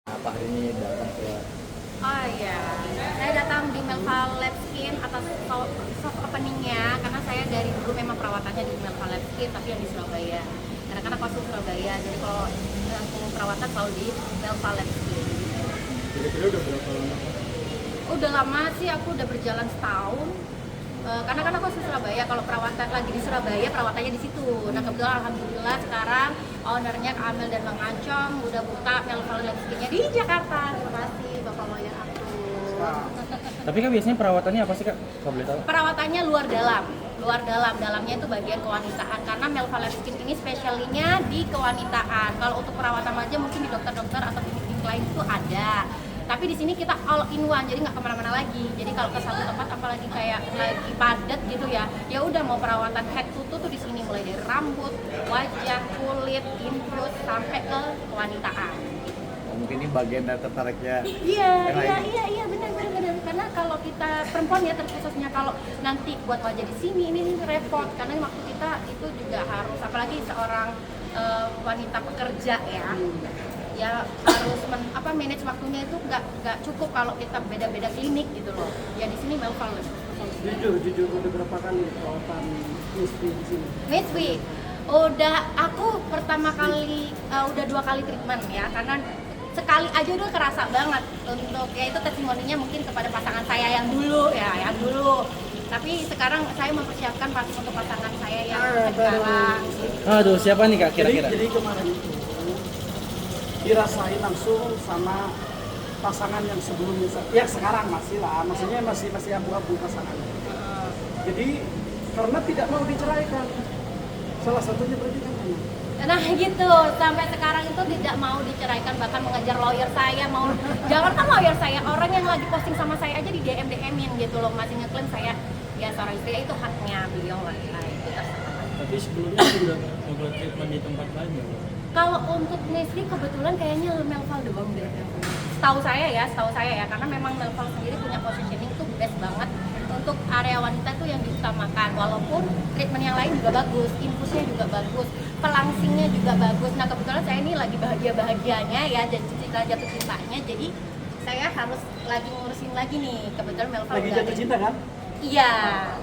Apa hari ini datang ke Oh iya, saya datang di Melva Lab Skin atas soft openingnya karena saya dari dulu memang perawatannya di Melva Lab Skin tapi yang di Surabaya. Karena kostum Surabaya, jadi kalau perawatan selalu di Melva Lab Skin. kira-kira udah berapa lama? Udah lama sih, aku udah berjalan setahun. Karena kan aku asli Surabaya, kalau perawatan lagi di Surabaya perawatannya di situ. Nah kebetulan alhamdulillah sekarang ownernya Kak Amel dan Bang Acong udah buka Melva Lab Skin-nya di Jakarta. Terima kasih Bapak lawyer aku. Tapi kan biasanya perawatannya apa sih Kak? Kalau boleh tahu? Perawatannya luar dalam, dalamnya itu bagian kewanitaan karena Melva Lab Skin ini spesialnya di kewanitaan. Kalau untuk perawatan wajah mungkin di dokter-dokter atau klinik lain itu ada, tapi di sini kita all in one, jadi nggak kemana-mana lagi. Jadi kalau ke satu tempat apalagi kayak lagi padat gitu ya, ya udah mau perawatan head to toe tuh di sini mulai dari rambut, wajah, kulit, infus sampai ke kewanitaan. Oh, mungkin ini bagian dari tertariknya. Iya, benar. Karena kalau kita perempuan ya terkhususnya kalau nanti buat wajah di sini ini repot karena waktu kita itu juga harus apalagi seorang wanita pekerja ya harus manage waktunya itu nggak cukup kalau kita beda-beda klinik gitu loh. Ya di sini Melva Lab. Jujur udah berapa kali perawatan istri di sini? Miss Week, udah aku pertama kali udah 2 kali treatment ya karena sekali aja udah kerasa banget untuk ya itu testimoninya mungkin kepada pasangan saya yang dulu. Tapi sekarang saya mempersiapkan untuk pasangan saya yang sekarang. Aduh, siapa nih Kak kira-kira? Jadi kemarin itu dirasain langsung sama pasangan yang sebelumnya, ya sekarang masih lah, maksudnya masih abu-abu pasangannya. Jadi karena tidak mau diceraikan, salah satunya berarti kan anak. Nah gitu, sampai sekarang itu tidak mau diceraikan, bahkan mengejar lawyer saya, jangankan lawyer saya, orang yang lagi posting sama saya aja di DM-in gitu loh, masih ngeklaim saya ya seorang istri, itu haknya beliau lah ya, itu terserah. Tapi sebelumnya sudah coba treatment di tempat lain ya? Kalau untuk Nesli kebetulan kayaknya Melva doang deh. Setahu saya ya, karena memang Melva sendiri punya positioning tuh best banget untuk area wanita tuh yang diutamakan. Walaupun treatment yang lain juga bagus, infusnya juga bagus, pelangsingnya juga bagus. Nah kebetulan saya ini lagi bahagianya ya, dan jatuh cintanya, jadi saya harus lagi ngurusin lagi nih. Kebetulan Melva Lagi udah jatuh cinta kan? Iya.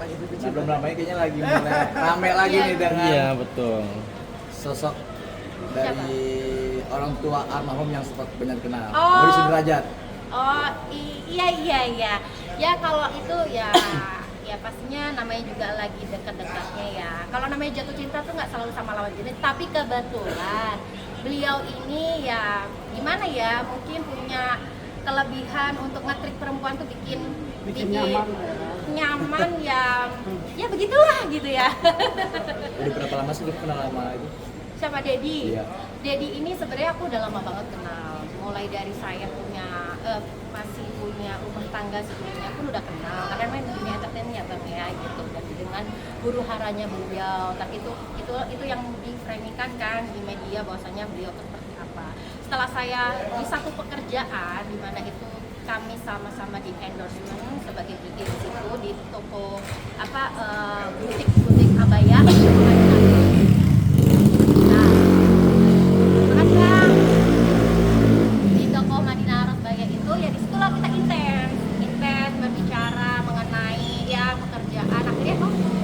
Lagi jatuh Nah, cinta. belum lama ini kayaknya lagi mulai rame lagi Iya. nih dengan Iya, betul. sosok dari orang tua almarhum yang sempat banyak kenal. Oh. Budi Sudrajat. Oh iya. Ya kalau itu ya pastinya namanya juga lagi dekat-dekatnya ya. Kalau namanya jatuh cinta tuh nggak selalu sama lawan jenis, tapi kebetulan beliau ini ya gimana ya, mungkin punya kelebihan untuk nge-treat perempuan tuh bikin nyaman ya begitulah gitu ya. Udah berapa lama sih lu kenal sama itu? Siapa Dedi? Iya. Dedi ini sebenarnya aku udah lama banget kenal. Mulai dari saya masih punya rumah tangga sebelumnya pun udah kenal. Karena main di dunia entertainment ya Bang ya gitu. Dan dengan huru haranya beliau. Tapi itu yang diframingkan kan di media bahwasanya beliau tuh seperti apa. Setelah saya di satu pekerjaan di mana itu kami sama-sama di endorsement sebagai beauty di situ di toko butik abaya. Di toko Madinah Rosbaya itu ya disitulah kita intens berbicara mengenai ya pekerjaan. Akhirnya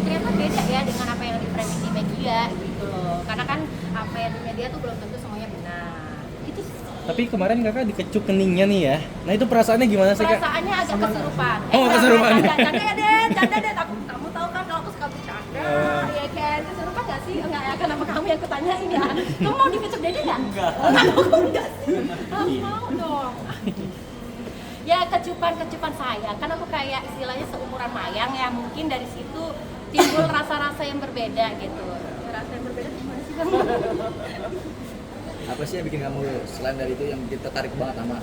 ternyata beda ya dengan apa yang di-framing di media gitu loh, karena kan apa yang di media tuh belum tentu semuanya benar itu sih. Tapi kemarin Kakak dikecup keningnya nih ya. Nah, itu perasaannya gimana sih Kak? Perasaannya agak kesurupan. Oh, kesurupan. Canda deh. Kamu tahu kan kalau aku suka bercanda, ya kan? Kesurupan nggak sih? Enggak ya, kenapa kamu yang kutanyain ya? Kamu mau dikecup Dede nggak? Enggak sih. Mau dong. Ya kecupan saya, kan aku kayak istilahnya seumuran Mayang ya, mungkin dari situ timbul rasa-rasa yang berbeda gitu. Rasa yang berbeda gimana sih kamu? Apa sih yang bikin kamu selain dari itu yang bikin tertarik banget sama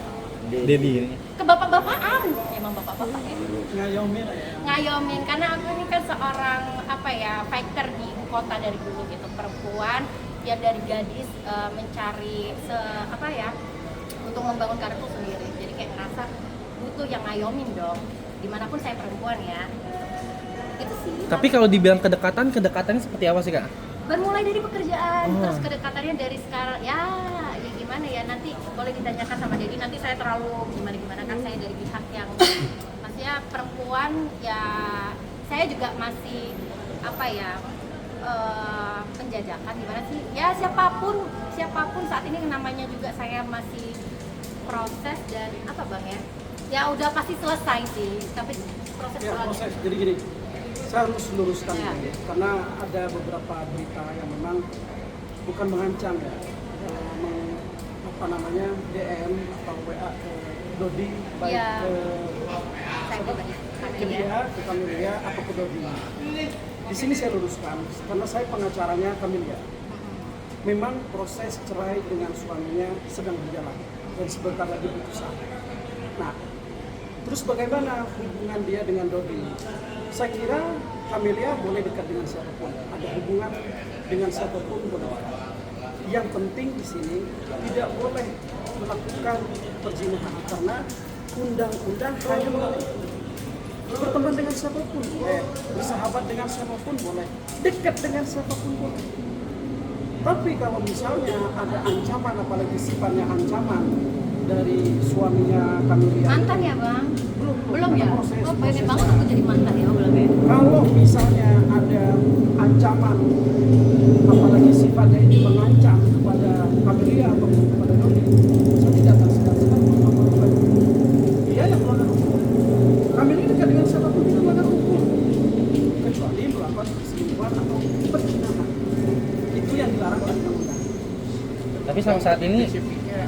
Dedi. Ke bapak-bapakan, emang bapak-bapak ya. Ngayomin ya. Ngayomin karena aku ini kan seorang fighter di ibu kota dari dulu gitu, perempuan yang dari gadis mencari untuk membangun karirku sendiri, jadi kayak ngerasa butuh yang ngayomin dong dimanapun saya perempuan ya, itu sih. Tapi kalau dibilang kedekatannya seperti apa sih Kak? Bermulai dari pekerjaan, terus kedekatannya dari sekarang ya gimana gimana ya, nanti boleh ditanyakan sama Dedi, nanti saya terlalu gimana kan saya dari pihak yang maksudnya perempuan ya, saya juga masih apa ya, penjajakan gimana sih ya, siapapun saat ini namanya juga saya masih proses dan apa bang ya udah pasti selesai sih, tapi proses Ya, selanjutnya. proses. Jadi gini, saya harus luruskan Ya. ini, karena ada beberapa berita yang memang bukan mengancam ya, apa namanya, DM atau WA ke Dodi, baik Ya. ke Saya juga ke dia, ke Camelia, atau ke Dodi. Di sini saya luruskan, karena saya pengacaranya Camelia. Memang proses cerai dengan suaminya sedang berjalan dan sebentar lagi putusan. Nah, terus bagaimana hubungan dia dengan Dodi? Saya kira Camelia boleh dekat dengan siapapun, ada hubungan dengan siapapun boleh. Yang penting di sini tidak boleh melakukan perzinahan karena undang-undang hanya melarang itu. Berteman dengan siapapun boleh, bersahabat dengan siapapun boleh, dekat dengan siapapun boleh. Tapi kalau misalnya ada ancaman, apalagi sifatnya ancaman dari suaminya Camelia, mantan ya bang? Belum ya? proses, Oh pengen proses. banget aku jadi mantan ya, belum ya? Kalau misalnya ada ancaman, apalagi sifatnya ini mengancam kepada Camelia atau kepada Dodi, saya tidak akan segan-segan untuk melakukan. Dia yang melanggar hukum. Camelia dekat dengan siapapun tidak melanggar hukum, kecuali melakukan perselingkuhan atau perzinahan. Itu yang dilarang oleh undang-undang. Tapi sampai saat ini spesifiknya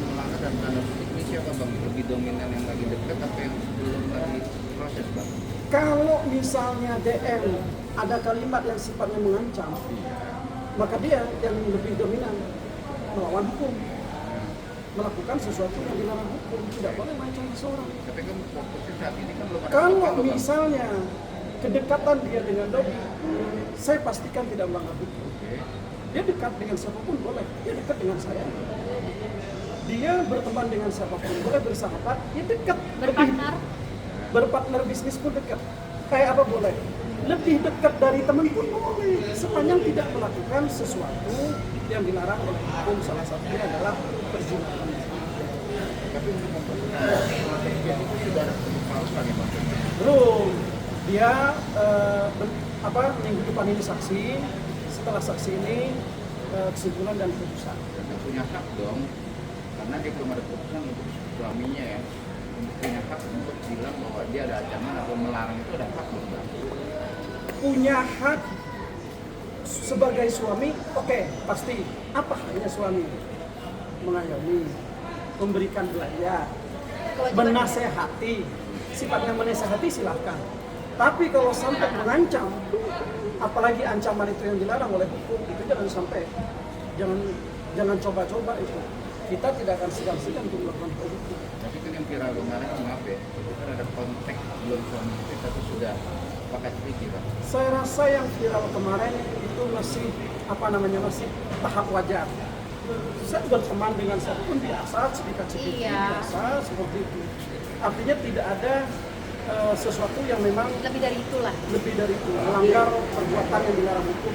melanggar dan tanda kutip ini siapa bang? Lebih dominan yang lagi dekat atau yang belum lagi proses bang? Kalau misalnya DM ada kalimat yang sifatnya mengancam, maka dia yang lebih dominan melawan hukum, melakukan sesuatu yang dilarang hukum, tidak boleh mengancam seseorang. Tapi kan fokusnya saat ini kan belum ada Kalau apa-apa, Bang. misalnya kedekatan dia dengan Dodi, saya pastikan tidak melanggar hukum. Dia dekat dengan siapapun boleh, dia dekat dengan saya. Dia berteman dengan siapapun boleh, bersahabat, dia dekat. Berpartner? Berpartner bisnis pun dekat. Kayak apa boleh? Lebih dekat dari teman pun boleh, sepanjang tidak melakukan sesuatu yang dilarang oleh hukum. Salah satunya adalah perzinahan. Tapi untuk memperbaiki itu sudah ada pembahasan ya bang? Belum. Dia minggu depan ini saksi. Setelah saksi ini kesimpulan dan putusan. Dia punya hak dong, karena dia belum ada putusan untuk suaminya ya. Punya hak untuk bilang bahwa dia ada ancaman atau melarang, itu ada hak dong bang? Punya hak sebagai suami, oke, pasti. Apa haknya suami? Mengayomi, memberikan belanja, menasehati. Sifatnya menasehati silahkan. Tapi kalau sampai mengancam, apalagi ancaman itu yang dilarang oleh hukum, itu jangan sampai, jangan coba-coba itu. Kita tidak akan segan-segan untuk melakukan hukum. Tapi kan yang viral kemarin maaf ya, itu kan ada konteks belum suami istri tapi sudah pakai sedikit bang. Saya rasa yang viral kemarin itu masih masih tahap wajar. Saya berteman dengan siapapun biasa, cekik-cekik Iya. biasa seperti itu. Artinya tidak ada sesuatu yang memang Lebih dari itulah. lebih dari itu, melanggar perbuatan yang dilarang hukum.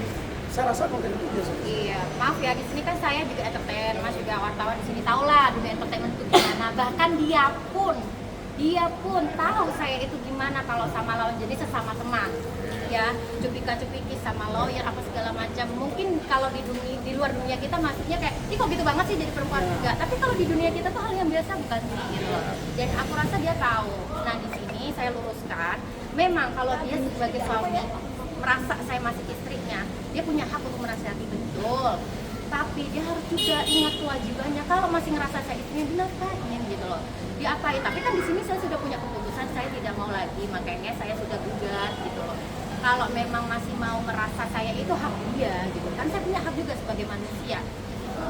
Saya rasa konten itu biasa. Iya, maaf ya, di sini kan saya juga entertain, Mas juga wartawan di sini tahu lah dunia entertainment itu gimana. Bahkan dia pun tahu saya itu gimana kalau sama lawan jenis sesama teman. Ya, cupika-cupiki sama lawyer apa segala macam. Mungkin kalau di luar dunia kita maksudnya kayak, "Ih kok gitu banget sih jadi perempuan juga." Tapi kalau di dunia kita tuh hal yang biasa bukan sih gitu loh. Dan aku rasa dia tahu. Nah, di sini saya luruskan, memang kalau dia sebagai suami merasa saya masih istrinya, dia punya hak untuk menasihati, betul. Tapi dia harus juga ingat kewajibannya. Kalau masih ngerasa saya istrinya, dinafkahin gitu loh. Diapain? Tapi kan di sini saya sudah punya keputusan, saya tidak mau lagi, makanya saya sudah gugat gitu loh. Kalau memang masih mau merasa saya itu hak dia gitu kan, saya punya hak juga sebagai manusia.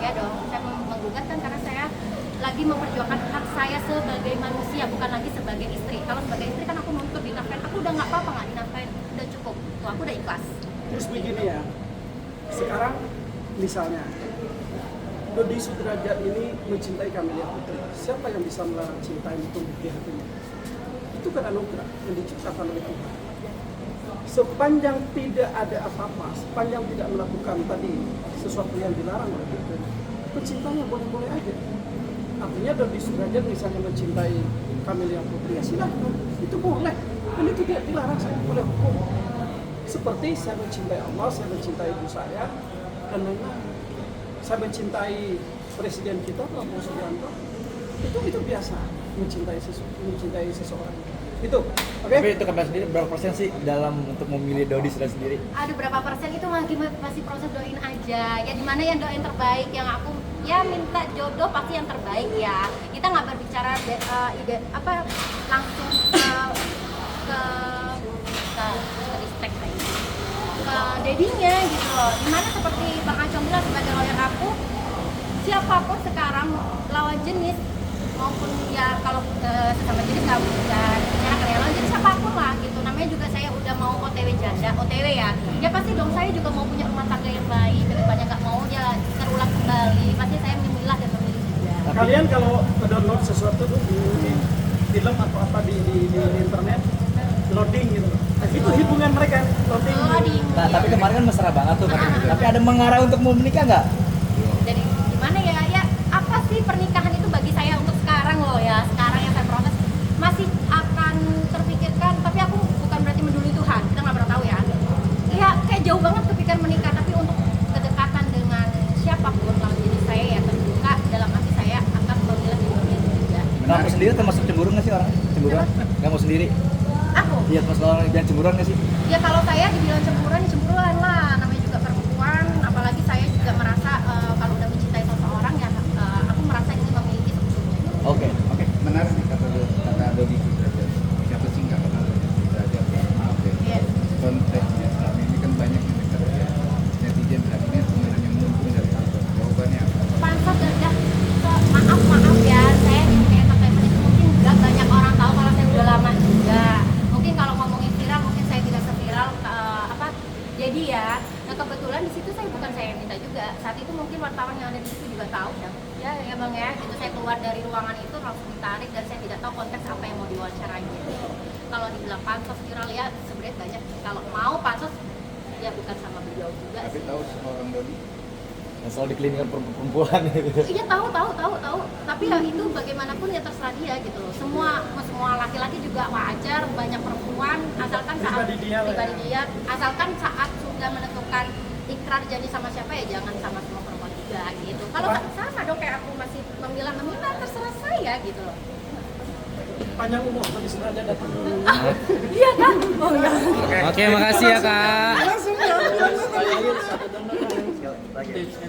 Ya dong, saya menggugat kan karena saya lagi memperjuangkan hak saya sebagai manusia, bukan lagi sebagai istri. Kalau sebagai istri kan aku menuntut dinafkahin, aku udah nggak apa-apa nggak dinafkahin, udah cukup. Tuh aku udah ikhlas. Terus begini ya, sekarang misalnya Dodi Sudrajat ini mencintai Camelia Putri. Siapa yang bisa melarang cinta yang tumbuh di hatinya? Itu kan anugerah yang diciptakan oleh Tuhan. Sepanjang tidak ada apa-apa, sepanjang tidak melakukan tadi sesuatu yang dilarang oleh Tuhan, Pecintanya boleh-boleh aja. Artinya Dodi Sudrajat misalnya mencintai Camelia Putri, ya silahkan, itu boleh. Dan itu tidak dilarang saya oleh hukum. Seperti saya mencintai Allah, saya mencintai ibu saya, dan lain-lain. Saya mencintai presiden kita, Prabowo Subianto. Itu biasa mencintai seseorang. Itu, oke? Tapi itu Kamil sendiri berapa persen sih dalam untuk memilih Dodi Sudrajat sendiri? Ada berapa persen itu masih proses doain aja. Ya dimana yang doain terbaik, yang aku ya minta jodoh pasti yang terbaik ya. Kita nggak berbicara ide apa langsung ke ristek ke dedinya gitu loh. Dimana seperti Bang Acong bilang sebagai lawyer aku, siapapun sekarang lawan jenis maupun ya kalau sesama jenis nggak bicara kayak lawan jenis siapapun lah gitu. Namanya juga saya udah mau OTW janda, OTW ya. Ya pasti dong saya juga mau punya rumah tangga yang baik. Kedepannya nggak mau ya terulang kembali. Pasti saya memilah dan memilih juga. Kalian kalau download sesuatu tuh di film atau apa di internet, loading gitu. Nah, itu hubungan mereka, loading. Loading. Nah, tapi kemarin kan mesra banget tuh katanya. Tapi ada mengarah untuk mau menikah nggak? Jadi gimana ya? Ya apa sih pernikahan itu bagi saya untuk sekarang loh ya. Sekarang yang saya proses masih akan terpikirkan. Tapi aku bukan berarti mendului Tuhan. Kita nggak pernah tahu ya. Ya kayak jauh banget kepikiran menikah. Tapi untuk kedekatan dengan siapapun kalau jadi saya ya terbuka dalam hati saya akan memilah itu juga. Kamu sendiri termasuk cemburu nggak sih orang? Cemburuan? Kamu sendiri? Aku Iya, termasuk orang yang cemburuan nggak sih? ya kalau saya dibilang cemburuan ya cemburuan lah. Namanya juga perempuan. Apalagi saya juga merasa kalau udah mencintai seseorang ya aku merasa ingin memiliki sebetulnya. Oke. Menarik nih kata Dodi Sudrajat. Siapa sih nggak kenal Dodi Sudrajat? Maaf ya. Yes. Konteksnya selama ini kan banyak yang dekat ya. Netizen bilang ini sebenarnya menguntung dari apa? Jawabannya apa? Pansos gagah maaf ya saya di dunia entertainment itu mungkin nggak banyak orang tahu kalau saya udah lama juga mungkin kalau ngomongin viral mungkin saya tidak seviral jadi ya nah kebetulan di situ saya bukan saya yang minta juga saat itu mungkin wartawan yang ada di situ juga tahu ya bang ya gitu saya keluar dari ruangan itu langsung ditarik dan saya tidak tahu konteks apa yang mau diwawancarai kalau dibilang pansos viral ya sebenarnya banyak kalau mau pansos ya bukan sama beliau juga Tapi sih. tahu seorang Dodi? Yang selalu dikelilingi perempuan gitu. Iya tahu. Tapi hal itu bagaimanapun ya terserah dia gitu loh. Semua laki-laki juga wajar banyak perempuan asalkan saat Pribadi dia. asalkan saat sudah menentukan ikrar jadi sama siapa ya jangan sama semua perempuan juga gitu. Kalau sama dong kayak aku masih memilah terserah saya gitu loh. Panjang umur, Dodi Sudrajat datang. Iya kan? Oh iya. Oke, makasih ya, Kak. Langsung ya. Tips and